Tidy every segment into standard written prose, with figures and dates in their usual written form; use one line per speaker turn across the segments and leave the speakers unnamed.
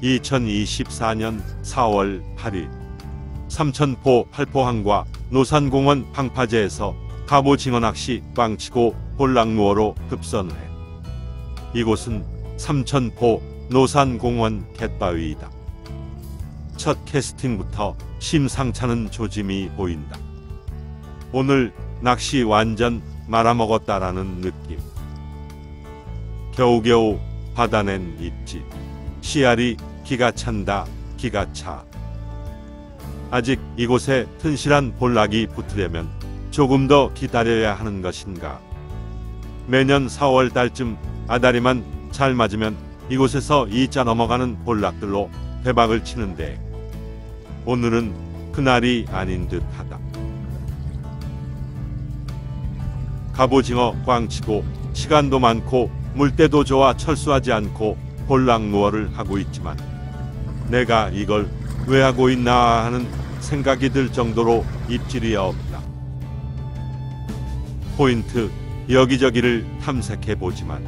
2024년 4월 8일 삼천포 팔포항과 노산공원 방파제에서 갑오징어 낚시 꽝치고 볼락루어로 급선회. 이곳은 삼천포 노산공원 갯바위이다. 첫 캐스팅부터 심상찮은 조짐이 보인다. 오늘 낚시 완전 말아먹었다라는 느낌. 겨우겨우 받아낸 입질. 씨알이 기가 찬다, 기가 차. 아직 이곳에 튼실한 볼락이 붙으려면 조금 더 기다려야 하는 것인가. 매년 4월 달쯤 아다리만 잘 맞으면 이곳에서 2자 넘어가는 볼락들로 대박을 치는데 오늘은 그날이 아닌 듯하다. 갑오징어 꽝치고 시간도 많고 물때도 좋아 철수하지 않고 볼락루어를 하고 있지만 내가 이걸 왜 하고 있나 하는 생각이 들 정도로 입질이 없다. 포인트 여기저기를 탐색해 보지만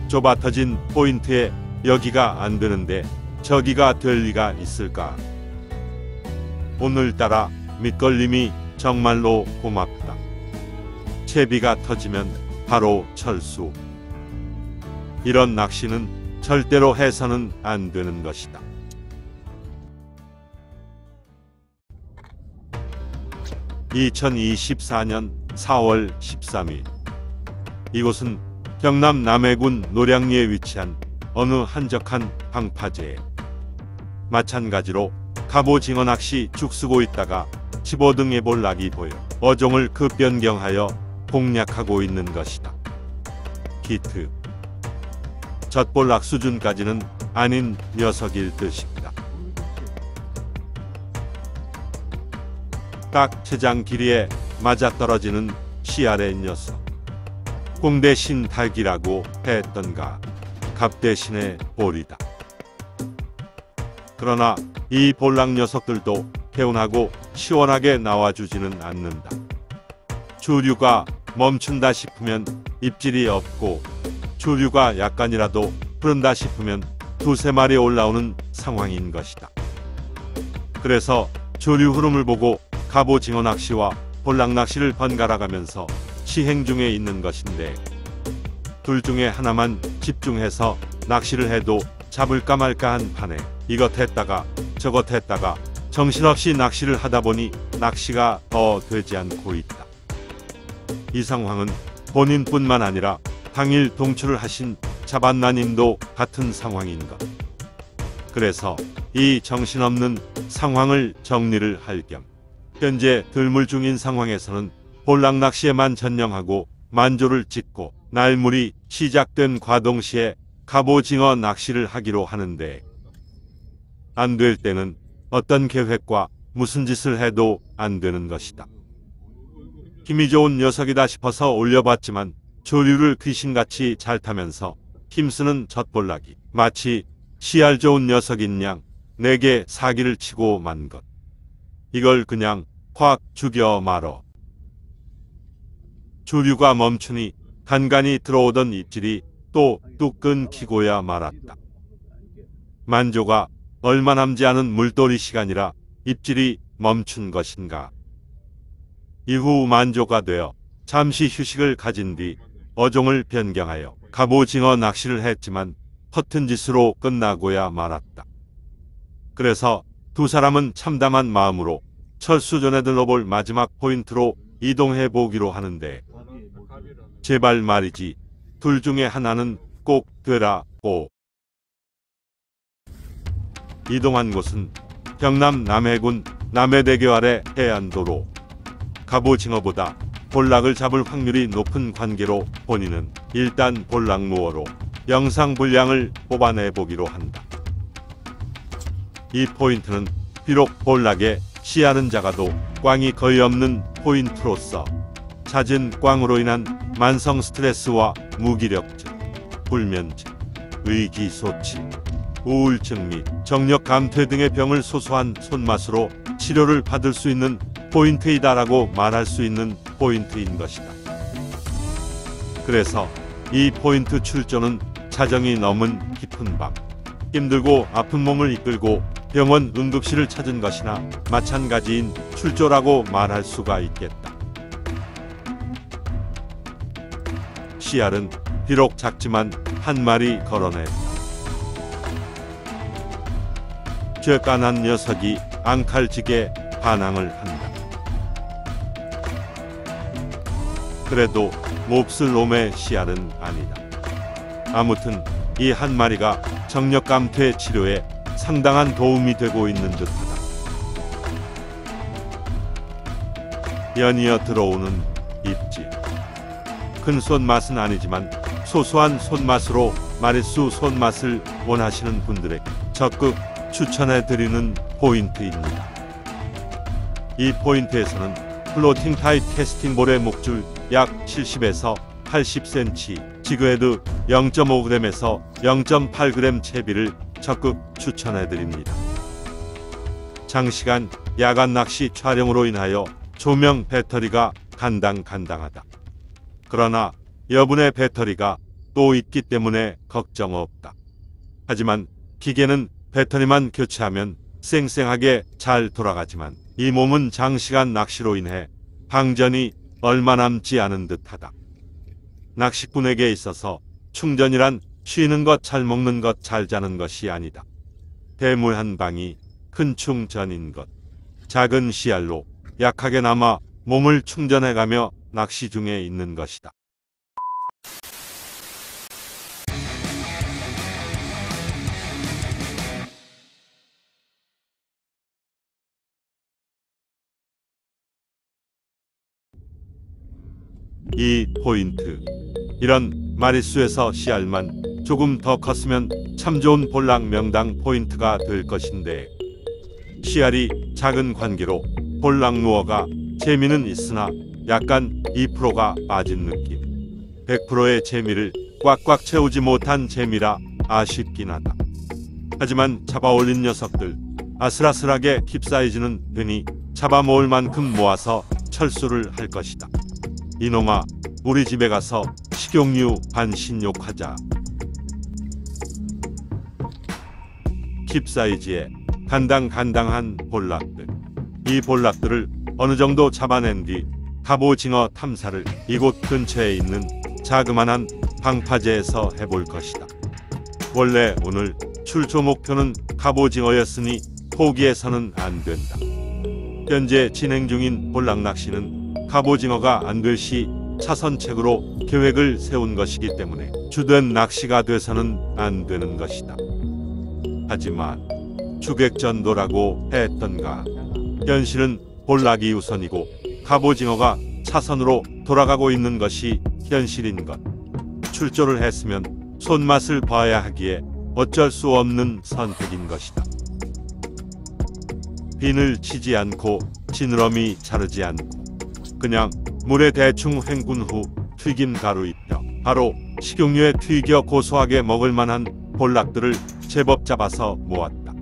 좁아터진 포인트에 여기가 안 되는데 저기가 될 리가 있을까. 오늘따라 밑걸림이 정말로 고맙다. 채비가 터지면 바로 철수. 이런 낚시는 절대로 해서는 안 되는 것이다. (2024년 4월 13일) 이곳은 경남 남해군 노량리에 위치한 어느 한적한 방파제에 마찬가지로 갑오징어 낚시 죽쓰고 있다가 집어등에 볼락이 보여 어종을 급변경하여 공략하고 있는 것이다. 히트. 젖볼락 수준까지는 아닌 녀석일 듯싶다. 딱 채장 길이에 맞아떨어지는 씨알의 녀석. 공 대신 닭이라고 했던가. 갑 대신의 볼이다. 그러나 이 볼락 녀석들도 개운하고 시원하게 나와주지는 않는다. 주류가 멈춘다 싶으면 입질이 없고 주류가 약간이라도 흐른다 싶으면 두세 마리 올라오는 상황인 것이다. 그래서 주류 흐름을 보고 갑오징어 낚시와 볼락 낚시를 번갈아가면서 시행 중에 있는 것인데 둘 중에 하나만 집중해서 낚시를 해도 잡을까 말까 한 판에 이것 했다가 저것 했다가 정신없이 낚시를 하다 보니 낚시가 더 되지 않고 있다. 이 상황은 본인뿐만 아니라 당일 동출을 하신 자반나님도 같은 상황인 것. 그래서 이 정신없는 상황을 정리를 할 겸 현재 들물 중인 상황에서는 볼락 낚시에만 전념하고 만조를 찍고 날물이 시작된 과동시에 갑오징어 낚시를 하기로 하는데 안 될 때는 어떤 계획과 무슨 짓을 해도 안 되는 것이다. 힘이 좋은 녀석이다 싶어서 올려봤지만 조류를 귀신같이 잘 타면서 힘쓰는 젖볼락이 마치 씨알 좋은 녀석인 양 내게 사기를 치고 만 것. 이걸 그냥 확 죽여 말어. 조류가 멈추니 간간히 들어오던 입질이 또 뚝 끊기고야 말았다. 만조가 얼마 남지 않은 물돌이 시간이라 입질이 멈춘 것인가. 이후 만조가 되어 잠시 휴식을 가진 뒤 어종을 변경하여 갑오징어 낚시를 했지만 허튼 짓으로 끝나고야 말았다. 그래서 두 사람은 참담한 마음으로 철수 전에 들러볼 마지막 포인트로 이동해 보기로 하는데 제발 말이지 둘 중에 하나는 꼭 되라고. 이동한 곳은 경남 남해군 남해대교 아래 해안도로. 갑오징어보다 볼락을 잡을 확률이 높은 관계로 본인은 일단 볼락루어로 영상 분량을 뽑아내 보기로 한다. 이 포인트는 비록 볼락에 씨알은 작아도 꽝이 거의 없는 포인트로서 잦은 꽝으로 인한 만성 스트레스와 무기력증, 불면증, 의기소치, 우울증 및 정력 감퇴 등의 병을 소소한 손맛으로 치료를 받을 수 있는 포인트이다라고 말할 수 있는 포인트인 것이다. 그래서 이 포인트 출조는 자정이 넘은 깊은 밤 힘들고 아픈 몸을 이끌고 병원 응급실을 찾은 것이나 마찬가지인 출조라고 말할 수가 있겠다. 씨알은 비록 작지만 한 마리 걸어냈다. 쬐깐한 녀석이 앙칼지게 반항을 한다. 그래도 몹쓸 놈의 씨알은 아니다. 아무튼 이 한 마리가 정력감퇴 치료에 상당한 도움이 되고 있는 듯하다. 연이어 들어오는 입질. 큰 손맛은 아니지만 소소한 손맛으로 마리수 손맛을 원하시는 분들에게 적극 추천해드리는 포인트입니다. 이 포인트에서는 플로팅 타입 캐스팅볼의 목줄 약 70에서 80cm, 지그헤드 0.5g에서 0.8g 채비를 적극 추천해드립니다. 장시간 야간 낚시 촬영으로 인하여 조명 배터리가 간당간당하다. 그러나 여분의 배터리가 또 있기 때문에 걱정 없다. 하지만 기계는 배터리만 교체하면 쌩쌩하게 잘 돌아가지만 이 몸은 장시간 낚시로 인해 방전이 얼마 남지 않은 듯하다. 낚시꾼에게 있어서 충전이란 쉬는 것 잘 먹는 것 잘 자는 것이 아니다. 대물 한 방이 큰 충전인 것. 작은 씨알로 약하게나마 몸을 충전해가며 낚시 중에 있는 것이다. 이 포인트. 이런 마리수에서 씨알만 조금 더 컸으면 참 좋은 볼락 명당 포인트가 될 것인데 씨알이 작은 관계로 볼락 루어가 재미는 있으나 약간 2%가 빠진 느낌. 100%의 재미를 꽉꽉 채우지 못한 재미라 아쉽긴 하다. 하지만 잡아올린 녀석들 아슬아슬하게 킵사이즈는 되니 잡아모을 만큼 모아서 철수를 할 것이다. 이놈아, 우리 집에 가서 식용유 반신욕하자. 킵사이즈에 간당간당한 볼락들. 이 볼락들을 어느 정도 잡아낸 뒤 갑오징어 탐사를 이곳 근처에 있는 자그만한 방파제에서 해볼 것이다. 원래 오늘 출조 목표는 갑오징어였으니 포기해서는 안 된다. 현재 진행 중인 볼락 낚시는 갑오징어가 안 될 시 차선책으로 계획을 세운 것이기 때문에 주된 낚시가 돼서는 안 되는 것이다. 하지만 주객전도라고 했던가. 현실은 볼락이 우선이고 갑오징어가 차선으로 돌아가고 있는 것이 현실인 것. 출조를 했으면 손맛을 봐야 하기에 어쩔 수 없는 선택인 것이다. 비늘 치지 않고 지느러미 자르지 않고 그냥 물에 대충 헹군 후 튀김 가루 입혀 바로 식용유에 튀겨 고소하게 먹을 만한 볼락들을 제법 잡아서 모았다.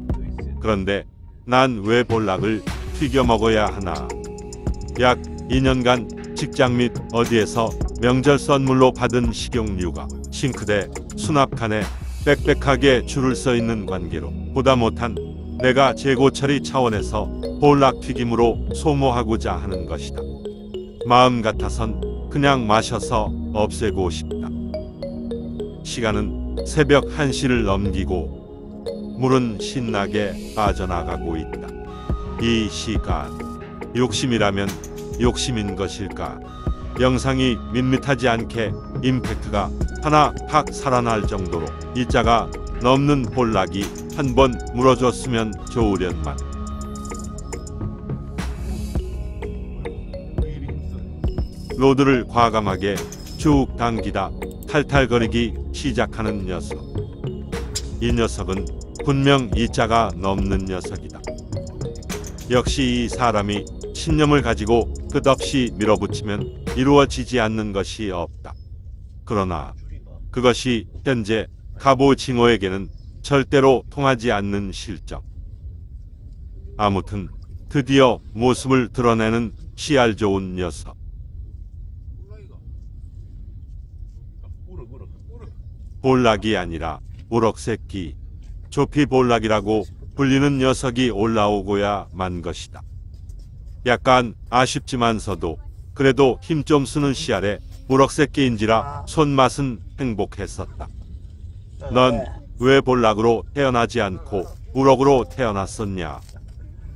그런데 난 왜 볼락을 튀겨 먹어야 하나? 약 2년간 직장 및 어디에서 명절 선물로 받은 식용유가 싱크대, 수납칸에 빽빽하게 줄을 서 있는 관계로 보다 못한 내가 재고 처리 차원에서 볼락 튀김으로 소모하고자 하는 것이다. 마음 같아선 그냥 마셔서 없애고 싶다. 시간은 새벽 1시를 넘기고 물은 신나게 빠져나가고 있다. 이 시간, 욕심이라면 욕심인 것일까? 영상이 밋밋하지 않게 임팩트가 하나 팍 살아날 정도로 이자가 넘는 볼락이 한 번 물어줬으면 좋으련만. 로드를 과감하게 쭉 당기다 탈탈거리기 시작하는 녀석. 이 녀석은 분명 이자가 넘는 녀석이다. 역시 이 사람이 신념을 가지고 끝없이 밀어붙이면 이루어지지 않는 것이 없다. 그러나 그것이 현재 갑오징어에게는 절대로 통하지 않는 실정. 아무튼 드디어 모습을 드러내는 씨알 좋은 녀석. 볼락이 아니라 우럭새끼. 조피볼락이라고 불리는 녀석이 올라오고야 만 것이다. 약간 아쉽지만서도 그래도 힘 좀 쓰는 씨알에 우럭새끼인지라 손맛은 행복했었다. 넌 왜 볼락으로 태어나지 않고 우럭으로 태어났었냐?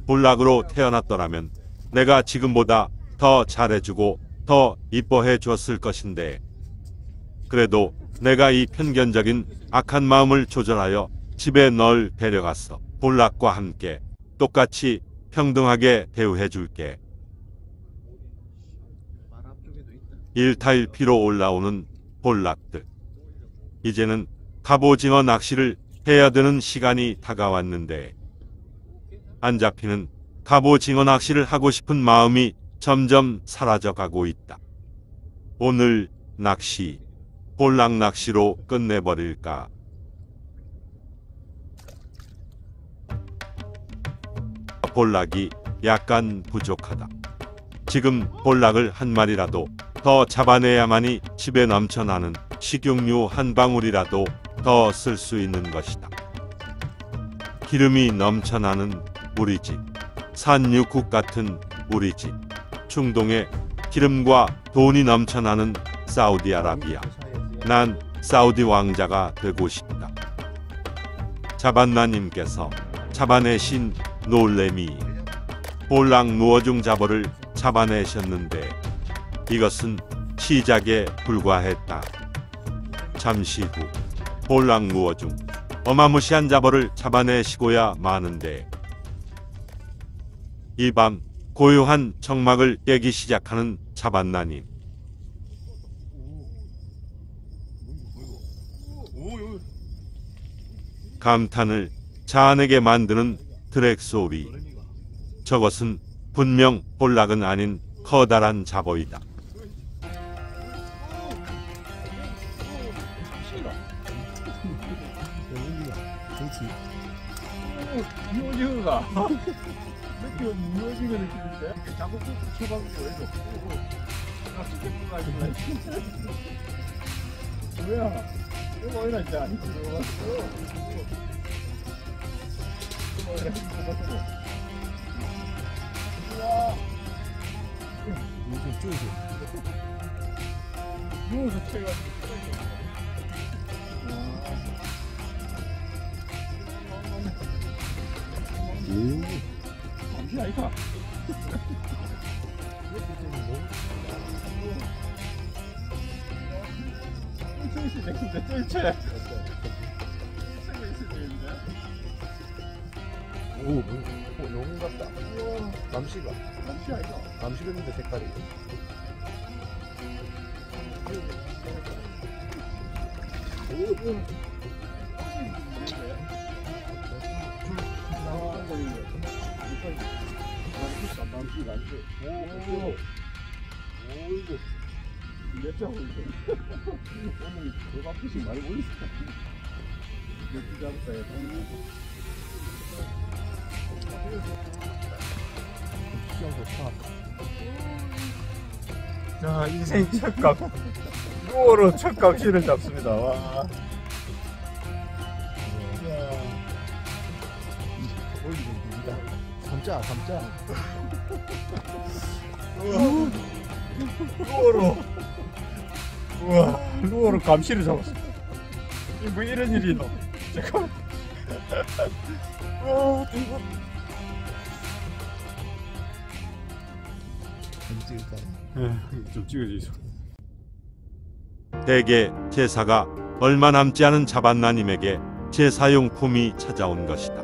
볼락으로 태어났더라면 내가 지금보다 더 잘해주고 더 이뻐해 줬을 것인데. 그래도 내가 이 편견적인 악한 마음을 조절하여 집에 널 데려갔어. 볼락과 함께 똑같이 평등하게 대우해 줄게. 일타일피로 올라오는 볼락들. 이제는 갑오징어 낚시를 해야 되는 시간이 다가왔는데 안 잡히는 갑오징어 낚시를 하고 싶은 마음이 점점 사라져가고 있다. 오늘 낚시 볼락 낚시로 끝내버릴까? 볼락이 약간 부족하다. 지금 볼락을 한 마리라도 더 잡아내야만이 집에 넘쳐나는 식용유 한 방울이라도 더 쓸 수 있는 것이다. 기름이 넘쳐나는 우리 집, 산육국 같은 우리 집, 중동의 기름과 돈이 넘쳐나는 사우디아라비아. 난 사우디 왕자가 되고 싶다. 자반나님께서 잡아내신 놀래미 볼락 누어중 잡어를 잡아내셨는데 이것은 시작에 불과했다. 잠시 후 볼락 누어중 어마무시한 잡어를 잡아내시고야 마는데 이 밤 고요한 정막을 깨기 시작하는 자반나님. 감탄을 자아내게 만드는 드랙 소리. 저것은 분명 볼락은 아닌 커다란 잡어이다.
무오징어가 느낌 무오징어 느낌인데 자꾸 꾹꾹 쳐가지고 왜 뭐야 이거 어디나 진짜 아니지 이거 쪼이죠 누워서 쳐가지고 잠시 아이가
오, 영웅 같다. 감시가.
잠시 아이가
감시근인데 색깔이.
오이고 몇장 올려 오늘 도박피싱 많이 올렸어 몇주 잡았어요
시장 좋다.
자 인생 첫값 6월호 첫 감시를 잡습니다. 와.
삼자.
루어로 우와 루어로 감시를 잡았어. 이게 뭐 이런 일이 있노? 잠깐만. 이거 좀 찍어주세요.
대개 제사가 얼마 남지 않은 자반나님에게 제사용품이 찾아온 것이다.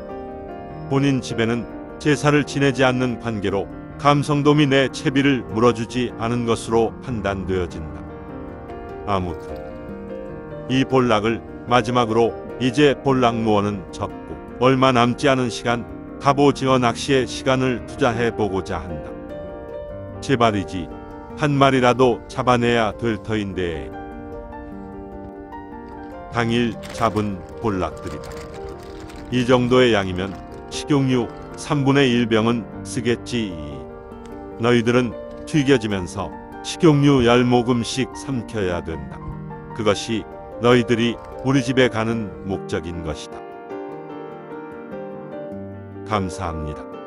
본인 집에는 제사를 지내지 않는 관계로 감성돔이 내 채비를 물어주지 않은 것으로 판단되어진다. 아무튼 이 볼락을 마지막으로 이제 볼락 무어는 접고 얼마 남지 않은 시간 갑오징어 낚시에 시간을 투자해보고자 한다. 제발이지 한 마리라도 잡아내야 될 터인데. 당일 잡은 볼락들이다. 이 정도의 양이면 식용유 3분의 1병은 쓰겠지. 너희들은 튀겨지면서 식용유 10모금씩 삼켜야 된다. 그것이 너희들이 우리 집에 가는 목적인 것이다. 감사합니다.